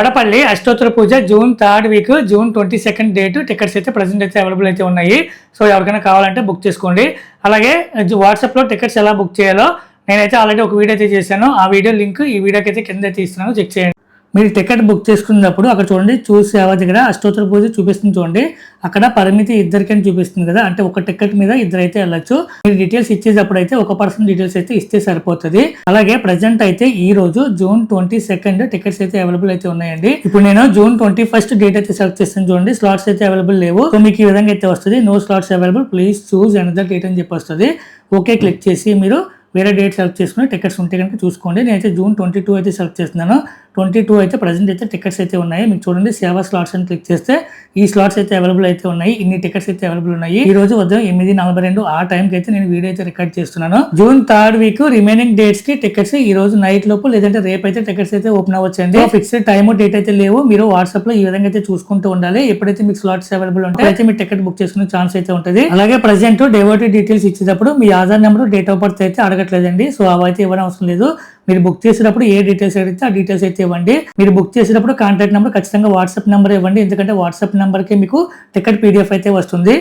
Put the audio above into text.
వడపల్లి అష్టోత్తర పూజ June 3rd week June 22nd date tickets అయితే ప్రజెంట్ అయితే అవైలబుల్ అయితే ఉన్నాయి. సో ఎవరికైనా కావాలంటే బుక్ చేసుకోండి. అలాగే వాట్సాప్లో టికెట్స్ ఎలా బుక్ చేయాలో నేనైతే ఆల్రెడీ ఒక వీడియో అయితే చేశాను. ఆ వీడియో లింక్ ఈ వీడియోకి అయితే కింద అయితే ఇస్తున్నాను, చెక్ చేయండి. మీరు టికెట్ బుక్ చేసుకున్నప్పుడు అక్కడ చూడండి, చూసి సేవ దగ్గర అష్టోత్తర పూజ చూపిస్తుంది చూడండి. అక్కడ పరిమితి ఇద్దరికని చూపిస్తుంది కదా, అంటే ఒక టికెట్ మీద ఇద్దరైతే వెళ్ళొచ్చు. మీరు డీటెయిల్స్ ఇచ్చేటప్పుడు అయితే ఒక పర్సన్ డీటెయిల్స్ అయితే ఇస్తే సరిపోతుంది. అలాగే ప్రజెంట్ అయితే ఈ రోజు జూన్ 22nd టికెట్స్ అయితే అవైలబుల్ అయితే ఉన్నాయండి. ఇప్పుడు నేను జూన్ 21st డేట్ అయితే సెలెక్ట్ చేస్తాను చూడండి. స్లాట్స్ అయితే అవైలబుల్ లేవు. సో మీకు ఈ విధంగా అయితే వస్తుంది, no slots available, please choose another date అని చెప్పి వస్తుంది. ఓకే క్లిక్ చేసి మీరు వేరే డేట్ సెలెక్ట్ చేసుకుని టికెట్స్ ఉంటే కనుక చూసుకోండి. నేనైతే జూన్ 22 అయితే సెలెక్ట్ చేస్తున్నాను. 22 అయితే ప్రజెంట్ అయితే టికెట్స్ అయితే ఉన్నాయి. మీకు చూడండి సేవా స్లాట్స్ అని క్లిక్ చేస్తే ఈ స్లాట్స్ అయితే అవైలబుల్ అయితే ఉన్నాయి. ఇన్ని టికెట్స్ అయితే అవైలబుల్ ఉన్నాయి. ఈ రోజు ఉదయం 8:42 ఆ టైంకి అయితే నేను వీడియో అయితే రికార్డ్ చేస్తున్నాను. June 3rd week remaining dates కి టికెట్స్ ఈ రోజు నైట్ లోపు లేదంటే రేపు అయితే టికెట్స్ అయితే ఓపెన్ అవ్వచ్చండి. ఫిక్స్డ్ టైమ్ డేట్ అయితే లేవు. మీరు వాట్సాప్ లో ఈ విధంగా అయితే చూసుకుంటూ ఉండాలి. ఎప్పుడైతే మీకు స్లాట్స్ అవైలబుల్ ఉంటాయి అయితే మీ టికెట్ బుక్ చేసుకునే ఛాన్స్ అయితే ఉంటుంది. అలాగే ప్రజెంట్ డెవోటీ డీటెయిల్స్ ఇచ్చేటప్పుడు మీ Aadhaar number, date of birth అయితే అడగట్లేదండి. సో అవైతే ఇవ్వడం అవసరం లేదు. మీరు బుక్ చేసేటప్పుడు ఏ డీటెయిల్స్ అడిగితే ఆ డీటెయిల్స్ అయితే ఇవ్వండి. మీరు బుక్ చేసేటప్పుడు కాంటాక్ట్ నెంబర్ ఖచ్చితంగా వాట్సాప్ నెంబర్ ఇవ్వండి, ఎందుకంటే వాట్సాప్ నెంబర్కి మీకు టికెట్ PDF అయితే వస్తుంది.